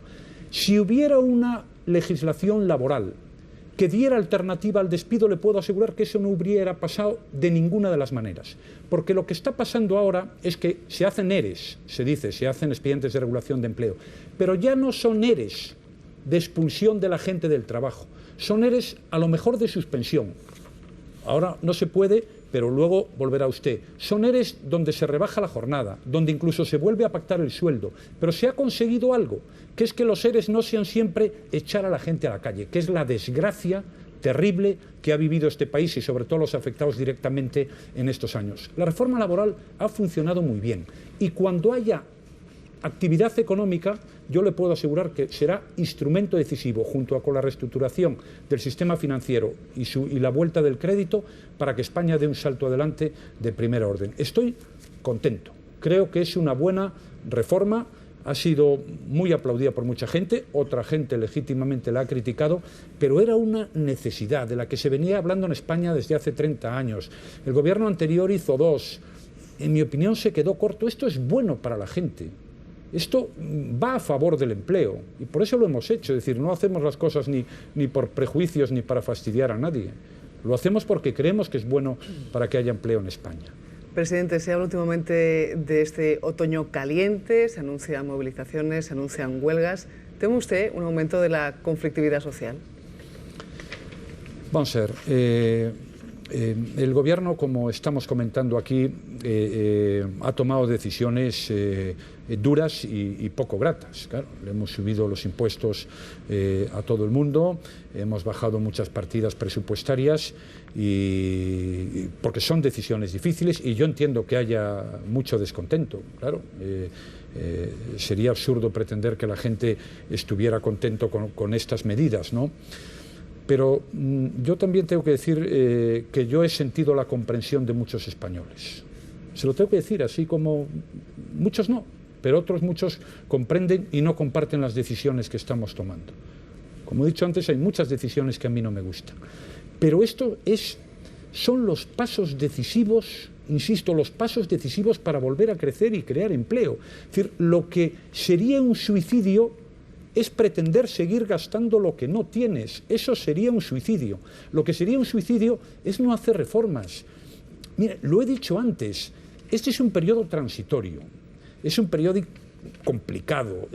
Si hubiera una legislación laboral que diera alternativa al despido, le puedo asegurar que eso no hubiera pasado de ninguna de las maneras. Porque lo que está pasando ahora es que se hacen ERES, se dice, se hacen expedientes de regulación de empleo, pero ya no son ERES de expulsión de la gente del trabajo, son ERES a lo mejor de suspensión. Ahora no se puede, pero luego volverá usted. Son ERES donde se rebaja la jornada, donde incluso se vuelve a pactar el sueldo, pero se ha conseguido algo, que es que los ERES no sean siempre echar a la gente a la calle, que es la desgracia terrible que ha vivido este país y sobre todo los afectados directamente en estos años. La reforma laboral ha funcionado muy bien y cuando haya actividad económica, yo le puedo asegurar que será instrumento decisivo, junto con la reestructuración del sistema financiero y la vuelta del crédito, para que España dé un salto adelante de primer orden. Estoy contento, creo que es una buena reforma, ha sido muy aplaudida por mucha gente, otra gente legítimamente la ha criticado, pero era una necesidad de la que se venía hablando en España desde hace 30 años. El gobierno anterior hizo 2, en mi opinión se quedó corto. Esto es bueno para la gente. Esto va a favor del empleo y por eso lo hemos hecho, es decir, no hacemos las cosas ni por prejuicios ni para fastidiar a nadie, lo hacemos porque creemos que es bueno para que haya empleo en España. Presidente, se habla últimamente de este otoño caliente, se anuncian movilizaciones, se anuncian huelgas. ¿Teme usted un aumento de la conflictividad social? Vamos a ver, el Gobierno, como estamos comentando aquí, ha tomado decisiones duras y poco gratas. Claro, le hemos subido los impuestos a todo el mundo, hemos bajado muchas partidas presupuestarias porque son decisiones difíciles y yo entiendo que haya mucho descontento. Claro, sería absurdo pretender que la gente estuviera contento con estas medidas, ¿no? Pero yo también tengo que decir que yo he sentido la comprensión de muchos españoles. Se lo tengo que decir, así como muchos no, pero otros muchos comprenden y no comparten las decisiones que estamos tomando. Como he dicho antes, hay muchas decisiones que a mí no me gustan. Pero esto son los pasos decisivos, insisto, los pasos decisivos para volver a crecer y crear empleo. Es decir, lo que sería un suicidio es pretender seguir gastando lo que no tienes. Eso sería un suicidio. Lo que sería un suicidio es no hacer reformas. Mire, lo he dicho antes, este es un periodo transitorio, es un periodo complicado,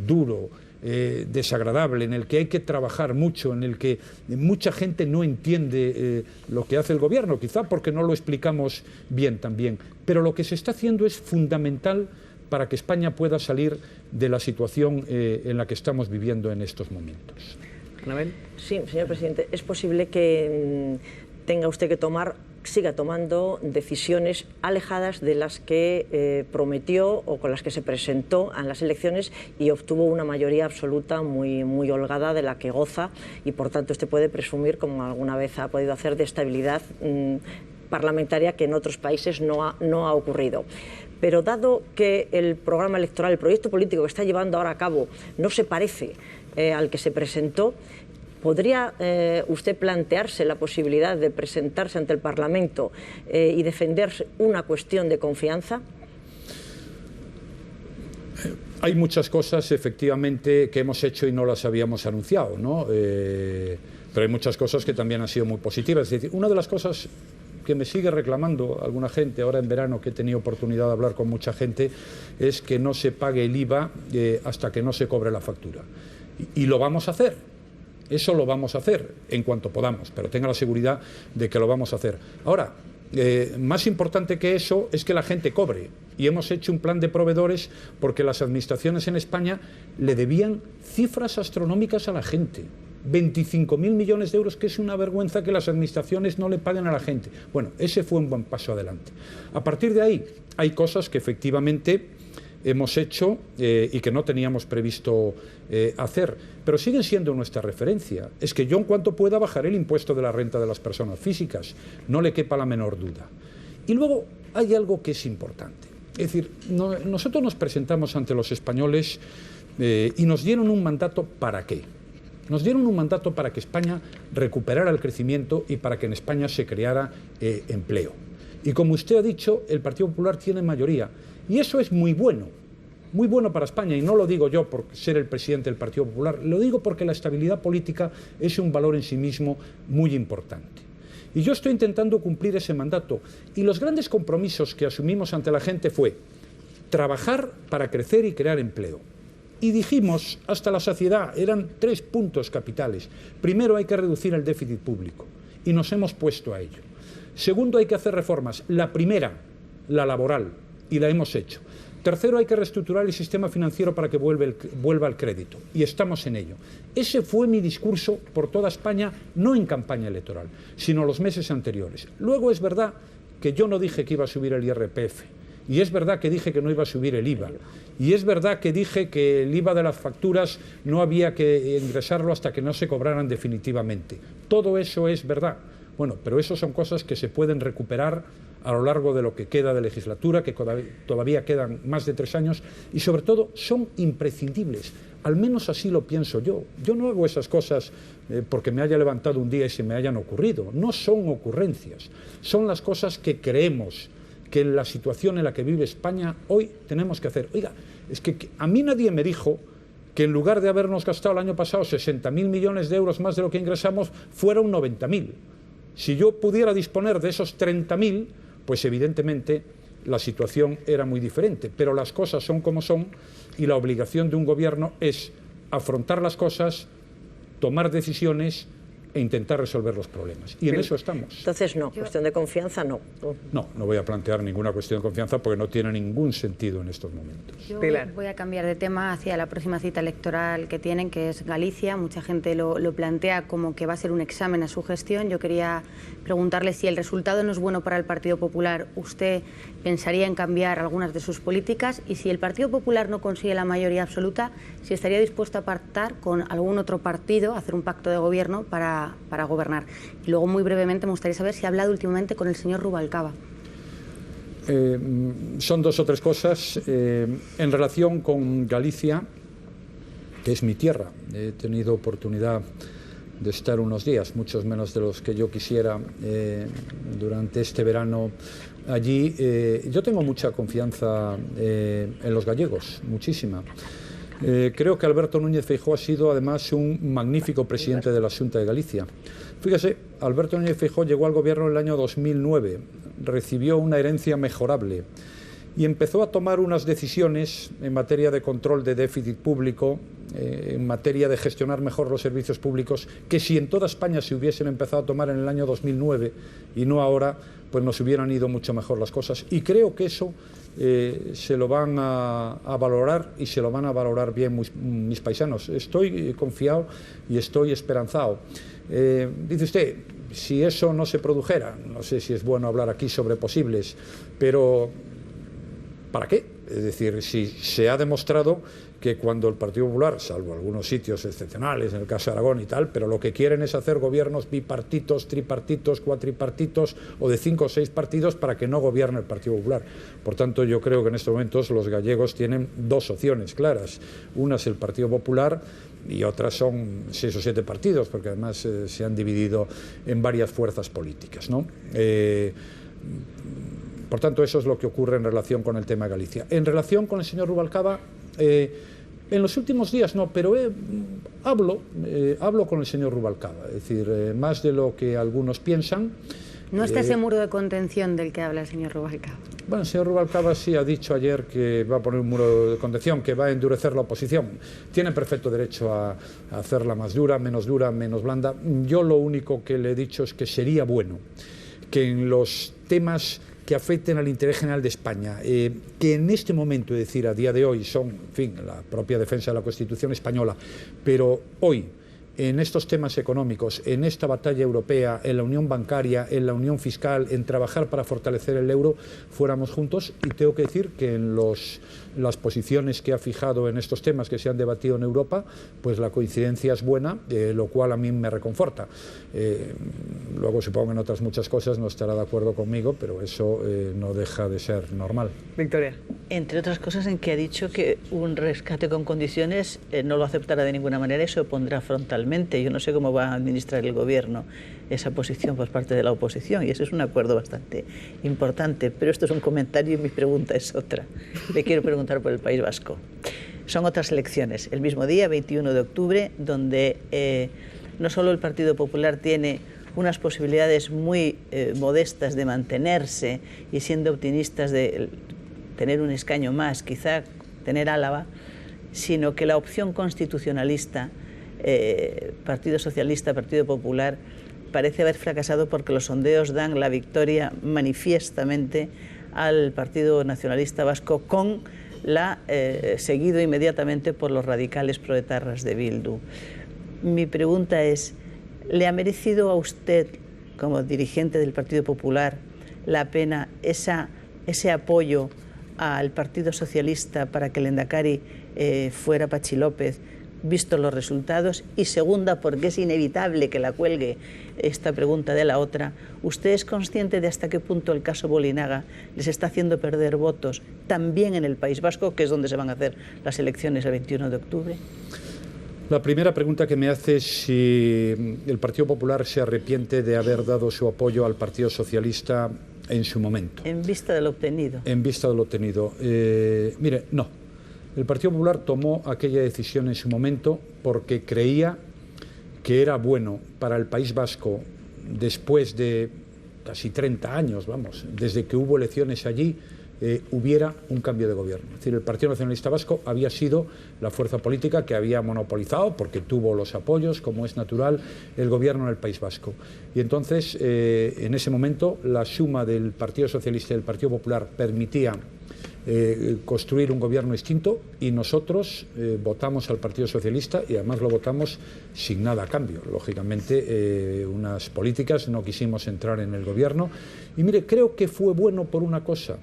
duro, desagradable, en el que hay que trabajar mucho, en el que mucha gente no entiende lo que hace el Gobierno, quizá porque no lo explicamos bien también, pero lo que se está haciendo es fundamental para que España pueda salir de la situación en la que estamos viviendo en estos momentos. Anabel. Sí, señor presidente, es posible que tenga usted que siga tomando decisiones alejadas de las que prometió o con las que se presentó en las elecciones y obtuvo una mayoría absoluta muy, muy holgada de la que goza y por tanto usted puede presumir, como alguna vez ha podido hacer, de estabilidad parlamentaria que en otros países no ha ocurrido. Pero dado que el programa electoral, el proyecto político que está llevando ahora a cabo no se parece al que se presentó, ¿podría usted plantearse la posibilidad de presentarse ante el Parlamento y defender una cuestión de confianza? Hay muchas cosas, efectivamente, que hemos hecho y no las habíamos anunciado, ¿no? Pero hay muchas cosas que también han sido muy positivas. Es decir, una de las cosas que me sigue reclamando alguna gente, ahora en verano que he tenido oportunidad de hablar con mucha gente, es que no se pague el IVA hasta que no se cobre la factura. Y lo vamos a hacer. Eso lo vamos a hacer en cuanto podamos, pero tenga la seguridad de que lo vamos a hacer. Ahora, más importante que eso es que la gente cobre, y hemos hecho un plan de proveedores porque las administraciones en España le debían cifras astronómicas a la gente, 25.000 millones de euros, que es una vergüenza que las administraciones no le paguen a la gente. Bueno, ese fue un buen paso adelante. A partir de ahí hay cosas que efectivamente hemos hecho y que no teníamos previsto hacer, pero siguen siendo nuestra referencia. Es que yo, en cuanto pueda, bajaré el impuesto de la renta de las personas físicas, no le quepa la menor duda. Y luego hay algo que es importante. Es decir, nosotros nos presentamos ante los españoles y nos dieron un mandato. ¿Para qué? Nos dieron un mandato para que España recuperara el crecimiento y para que en España se creara empleo. Y como usted ha dicho, el Partido Popular tiene mayoría. Y eso es muy bueno para España, y no lo digo yo por ser el presidente del Partido Popular, lo digo porque la estabilidad política es un valor en sí mismo muy importante. Y yo estoy intentando cumplir ese mandato, y los grandes compromisos que asumimos ante la gente fue trabajar para crecer y crear empleo. Y dijimos hasta la saciedad, eran 3 puntos capitales. Primero, hay que reducir el déficit público, y nos hemos puesto a ello. Segundo, hay que hacer reformas. La primera, la laboral, y la hemos hecho. Tercero, hay que reestructurar el sistema financiero para que vuelva el crédito, y estamos en ello. Ese fue mi discurso por toda España, no en campaña electoral, sino los meses anteriores. Luego es verdad que yo no dije que iba a subir el IRPF, y es verdad que dije que no iba a subir el IVA, y es verdad que dije que el IVA de las facturas no había que ingresarlo hasta que no se cobraran definitivamente. Todo eso es verdad. Bueno, pero eso son cosas que se pueden recuperar a lo largo de lo que queda de legislatura, que todavía quedan más de 3 años, y sobre todo son imprescindibles. Al menos así lo pienso yo. Yo no hago esas cosas porque me haya levantado un día y se me hayan ocurrido. No son ocurrencias, son las cosas que creemos que en la situación en la que vive España hoy tenemos que hacer. Oiga, es que a mí nadie me dijo que en lugar de habernos gastado el año pasado 60.000 millones de euros más de lo que ingresamos, fuera un 90.000. Si yo pudiera disponer de esos 30.000, pues evidentemente la situación era muy diferente. Pero las cosas son como son, y la obligación de un gobierno es afrontar las cosas, tomar decisiones e intentar resolver los problemas. Y en eso estamos. Entonces no, cuestión de confianza no. No voy a plantear ninguna cuestión de confianza porque no tiene ningún sentido en estos momentos. Yo voy a cambiar de tema hacia la próxima cita electoral que tienen, que es Galicia. Mucha gente lo plantea como que va a ser un examen a su gestión. Yo quería preguntarle si el resultado no es bueno para el Partido Popular, ¿usted pensaría en cambiar algunas de sus políticas? Y si el Partido Popular no consigue la mayoría absoluta, si estaría dispuesto a pactar con algún otro partido, hacer un pacto de gobierno para gobernar. Y luego, muy brevemente, me gustaría saber si ha hablado últimamente con el señor Rubalcaba. Son 2 o 3 cosas. En relación con Galicia, que es mi tierra, he tenido oportunidad de estar unos días, muchos menos de los que yo quisiera, durante este verano allí. Yo tengo mucha confianza en los gallegos, muchísima. Creo que Alberto Núñez Feijóo ha sido además un magnífico presidente de la Xunta de Galicia. Fíjese, Alberto Núñez Feijóo llegó al gobierno en el año 2009, recibió una herencia mejorable y empezó a tomar unas decisiones en materia de control de déficit público, en materia de gestionar mejor los servicios públicos, que si en toda España se hubiesen empezado a tomar en el año 2009 y no ahora, pues nos hubieran ido mucho mejor las cosas. Y creo que eso se lo van a valorar, y se lo van a valorar bien mis paisanos. Estoy confiado y estoy esperanzado. Dice usted, si eso no se produjera, no sé si es bueno hablar aquí sobre posibles, pero ¿para qué? Es Es decir, si se ha demostrado que cuando el Partido Popular, salvo algunos sitios excepcionales, en el caso de Aragón y tal, pero lo que quieren es hacer gobiernos bipartitos, tripartitos, cuatripartitos o de 5 o 6 partidos para que no gobierne el Partido Popular. Por tanto, yo creo que en estos momentos los gallegos tienen 2 opciones claras. Una es el Partido Popular y otras son 6 o 7 partidos, porque además se han dividido en varias fuerzas políticas, ¿no? Por tanto, eso es lo que ocurre en relación con el tema de Galicia. En relación con el señor Rubalcaba, en los últimos días no, pero hablo con el señor Rubalcaba, es decir, más de lo que algunos piensan. ¿No está ese muro de contención del que habla el señor Rubalcaba? Bueno, el señor Rubalcaba sí ha dicho ayer que va a poner un muro de contención, que va a endurecer la oposición. Tiene perfecto derecho a hacerla más dura, menos blanda. Yo lo único que le he dicho es que sería bueno que en los temas que afecten al interés general de España, que en este momento, es decir, a día de hoy, son, en fin, la propia defensa de la Constitución española, pero hoy, en estos temas económicos, en esta batalla europea, en la unión bancaria, en la unión fiscal, en trabajar para fortalecer el euro, fuéramos juntos. Y tengo que decir que en las posiciones que ha fijado en estos temas que se han debatido en Europa, pues la coincidencia es buena, lo cual a mí me reconforta. Luego supongo que en otras muchas cosas no estará de acuerdo conmigo, pero eso no deja de ser normal. Victoria. Entre otras cosas, en que ha dicho que un rescate con condiciones no lo aceptará de ninguna manera y se opondrá frontalmente. Yo no sé cómo va a administrar el gobierno esa posición por parte de la oposición, y eso es un acuerdo bastante importante. Pero esto es un comentario y mi pregunta es otra. Le quiero preguntar por el País Vasco. Son otras elecciones, el mismo día, 21 de octubre, donde no solo el Partido Popular tiene unas posibilidades muy modestas de mantenerse y siendo optimistas de tener un escaño más, quizá tener Álava, sino que la opción constitucionalista, Partido Socialista, Partido Popular, parece haber fracasado porque los sondeos dan la victoria manifiestamente al Partido Nacionalista Vasco, con seguido inmediatamente por los radicales proetarras de Bildu. Mi pregunta es, ¿le ha merecido a usted, como dirigente del Partido Popular, la pena ese apoyo al Partido Socialista para que el Endacari fuera Patxi López, visto los resultados? Y segunda, porque es inevitable que la cuelgue esta pregunta de la otra, ¿usted es consciente de hasta qué punto el caso Bolinaga les está haciendo perder votos también en el País Vasco, que es donde se van a hacer las elecciones el 21 de octubre? La primera pregunta que me hace es si el Partido Popular se arrepiente de haber dado su apoyo al Partido Socialista en su momento. En vista de lo obtenido. En vista de lo obtenido. Mire, no. El Partido Popular tomó aquella decisión en su momento porque creía que era bueno para el País Vasco, después de casi 30 años, vamos, desde que hubo elecciones allí, hubiera un cambio de gobierno. Es decir, el Partido Nacionalista Vasco había sido la fuerza política que había monopolizado, porque tuvo los apoyos, como es natural, el gobierno en el País Vasco. Y entonces, en ese momento, la suma del Partido Socialista y del Partido Popular permitía construir un gobierno distinto, y nosotros votamos al Partido Socialista, y además lo votamos sin nada a cambio. Lógicamente, unas políticas, no quisimos entrar en el gobierno. Y mire, creo que fue bueno por una cosa.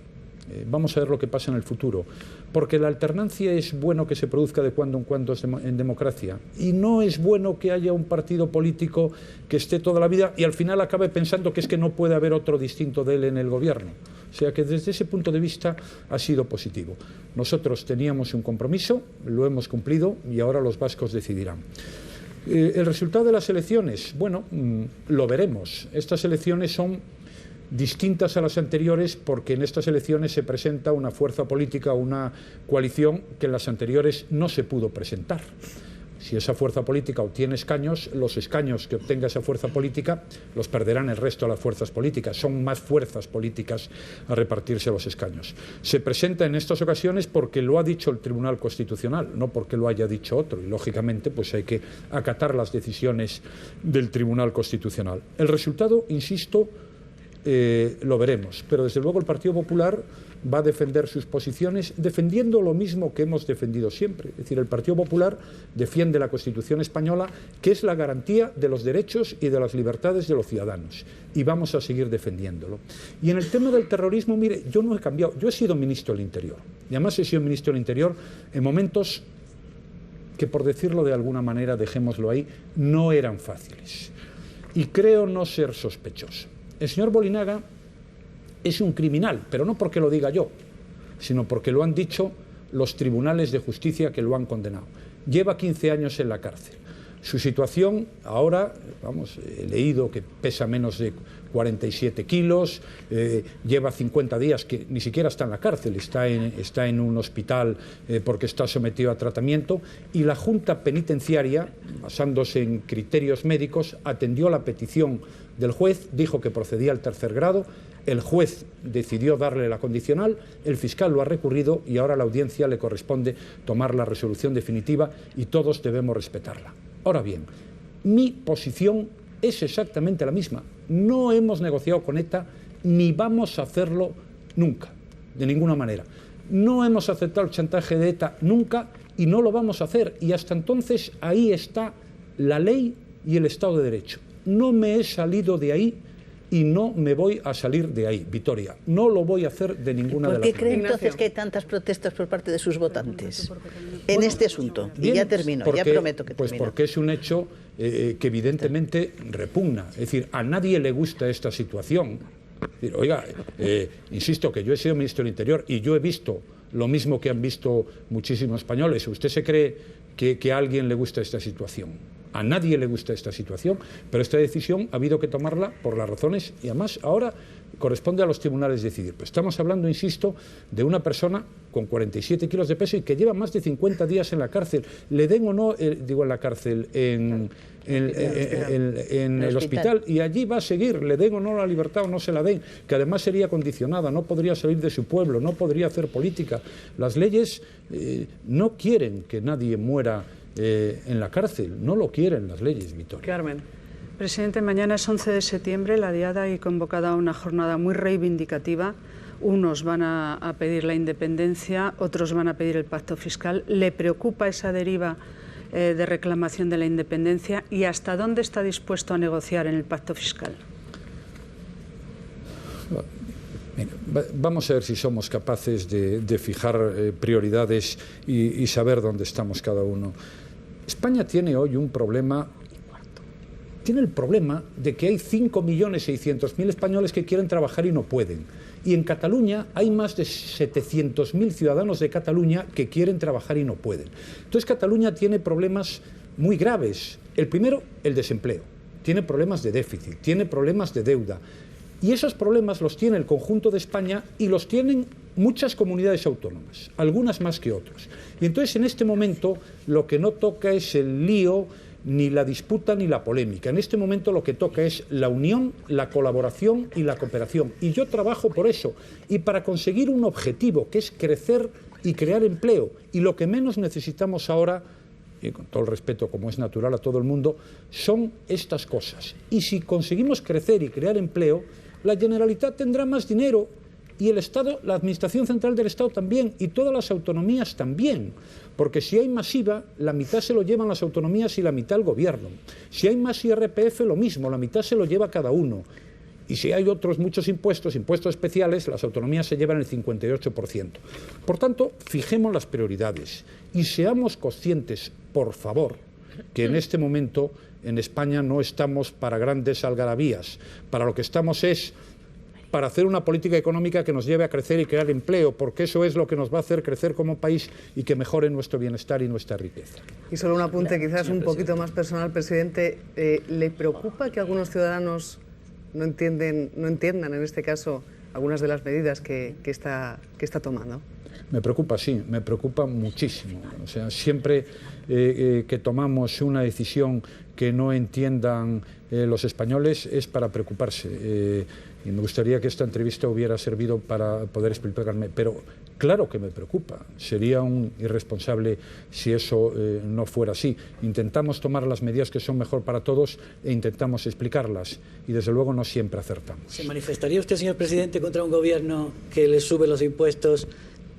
Vamos a ver lo que pasa en el futuro, porque la alternancia es bueno que se produzca de cuando en cuando en democracia, y no es bueno que haya un partido político que esté toda la vida y al final acabe pensando que es que no puede haber otro distinto de él en el gobierno. O sea que desde ese punto de vista ha sido positivo. Nosotros teníamos un compromiso, lo hemos cumplido y ahora los vascos decidirán. El resultado de las elecciones, bueno, lo veremos. Estas elecciones son distintas a las anteriores porque en estas elecciones se presenta una fuerza política, una coalición que en las anteriores no se pudo presentar. Si esa fuerza política obtiene escaños, los escaños que obtenga esa fuerza política los perderán el resto de las fuerzas políticas. Son más fuerzas políticas a repartirse los escaños. Se presenta en estas ocasiones porque lo ha dicho el Tribunal Constitucional, no porque lo haya dicho otro. Y lógicamente pues hay que acatar las decisiones del Tribunal Constitucional. El resultado, insisto, lo veremos, pero desde luego el Partido Popular va a defender sus posiciones defendiendo lo mismo que hemos defendido siempre. Es decir, el Partido Popular defiende la Constitución española, que es la garantía de los derechos y de las libertades de los ciudadanos, y vamos a seguir defendiéndolo. Y en el tema del terrorismo, mire, yo no he cambiado, yo he sido ministro del Interior, y además he sido ministro del Interior en momentos que, por decirlo de alguna manera, dejémoslo ahí, no eran fáciles. Y creo no ser sospechoso. El señor Bolinaga es un criminal, pero no porque lo diga yo, sino porque lo han dicho los tribunales de justicia que lo han condenado. Lleva 15 años en la cárcel. Su situación ahora, vamos, he leído que pesa menos de 47 kilos, lleva 50 días que ni siquiera está en la cárcel, está en un hospital porque está sometido a tratamiento, y la Junta Penitenciaria, basándose en criterios médicos, atendió la petición del juez, dijo que procedía al tercer grado, el juez decidió darle la condicional, el fiscal lo ha recurrido y ahora a la audiencia le corresponde tomar la resolución definitiva y todos debemos respetarla. Ahora bien, mi posición es exactamente la misma. No hemos negociado con ETA ni vamos a hacerlo nunca, de ninguna manera. No hemos aceptado el chantaje de ETA nunca y no lo vamos a hacer. Y hasta entonces ahí está la ley y el Estado de Derecho. No me he salido de ahí y no me voy a salir de ahí, Vitoria. No lo voy a hacer de ninguna de las maneras. ¿Por qué cree entonces que hay tantas protestas por parte de sus votantes en este asunto? Y ya termino, ya prometo que termino. Pues porque es un hecho que evidentemente repugna. Es decir, a nadie le gusta esta situación. Oiga, insisto que yo he sido ministro del Interior y yo he visto lo mismo que han visto muchísimos españoles. ¿Usted se cree que a alguien le gusta esta situación? A nadie le gusta esta situación, pero esta decisión ha habido que tomarla por las razones, y además ahora corresponde a los tribunales decidir. Pues estamos hablando, insisto, de una persona con 47 kilos de peso y que lleva más de 50 días en la cárcel. Le den o no, digo en la cárcel, en el hospital, y allí va a seguir, le den o no la libertad o no se la den, que además sería condicionada, no podría salir de su pueblo, no podría hacer política. Las leyes no quieren que nadie muera en la cárcel, no lo quieren las leyes, Vitoria. Carmen. Presidente, mañana es 11 de septiembre, la Diada, y convocada una jornada muy reivindicativa. Unos van a pedir la independencia, otros van a pedir el pacto fiscal. ¿Le preocupa esa deriva de reclamación de la independencia y hasta dónde está dispuesto a negociar en el pacto fiscal? Vamos a ver si somos capaces de fijar prioridades y saber dónde estamos cada uno. España tiene hoy un problema, tiene el problema de que hay 5.600.000 españoles que quieren trabajar y no pueden. Y en Cataluña hay más de 700.000 ciudadanos de Cataluña que quieren trabajar y no pueden. Entonces Cataluña tiene problemas muy graves. El primero, el desempleo. Tiene problemas de déficit, tiene problemas de deuda. Y esos problemas los tiene el conjunto de España y los tienen muchas comunidades autónomas, algunas más que otros. Y entonces en este momento lo que no toca es el lío, ni la disputa, ni la polémica. En este momento lo que toca es la unión, la colaboración y la cooperación. Y yo trabajo por eso y para conseguir un objetivo que es crecer y crear empleo. Y lo que menos necesitamos ahora, y con todo el respeto como es natural a todo el mundo, son estas cosas. Y si conseguimos crecer y crear empleo, la Generalitat tendrá más dinero y el Estado, la Administración Central del Estado también, y todas las autonomías también, porque si hay más IVA, la mitad se lo llevan las autonomías y la mitad el gobierno. Si hay más IRPF, lo mismo, la mitad se lo lleva cada uno. Y si hay otros muchos impuestos, impuestos especiales, las autonomías se llevan el 58%. Por tanto, fijemos las prioridades y seamos conscientes, por favor, que en este momento en España no estamos para grandes algarabías. Para lo que estamos es para hacer una política económica que nos lleve a crecer y crear empleo, porque eso es lo que nos va a hacer crecer como país y que mejore nuestro bienestar y nuestra riqueza. Y solo un apunte quizás un poquito más personal, presidente. ¿Le preocupa que algunos ciudadanos no entiendan en este caso algunas de las medidas que está tomando? Me preocupa, sí, me preocupa muchísimo. O sea, siempre que tomamos una decisión que no entiendan los españoles es para preocuparse. Y me gustaría que esta entrevista hubiera servido para poder explicarme, pero Claro que me preocupa. Sería un irresponsable si eso no fuera así. Intentamos tomar las medidas que son mejor para todos e intentamos explicarlas y desde luego no siempre acertamos. ¿Se manifestaría usted, señor presidente, contra un gobierno que le sube los impuestos,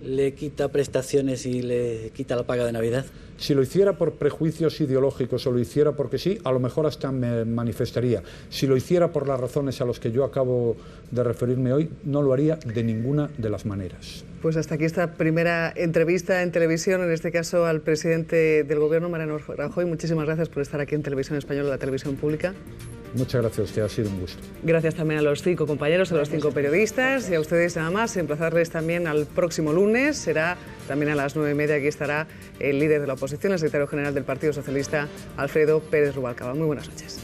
le quita prestaciones y le quita la paga de Navidad? Si lo hiciera por prejuicios ideológicos o lo hiciera porque sí, a lo mejor hasta me manifestaría. Si lo hiciera por las razones a las que yo acabo de referirme hoy, no lo haría de ninguna de las maneras. Pues hasta aquí esta primera entrevista en televisión, en este caso al presidente del Gobierno, Mariano Rajoy. Muchísimas gracias por estar aquí en Televisión Española, la televisión pública. Muchas gracias a usted, ha sido un gusto. Gracias también a los 5 compañeros, a los 5 periodistas y a ustedes nada más. Emplazarles también al próximo lunes, será también a las 9:30, aquí estará el líder de la oposición, el secretario general del Partido Socialista, Alfredo Pérez Rubalcaba. Muy buenas noches.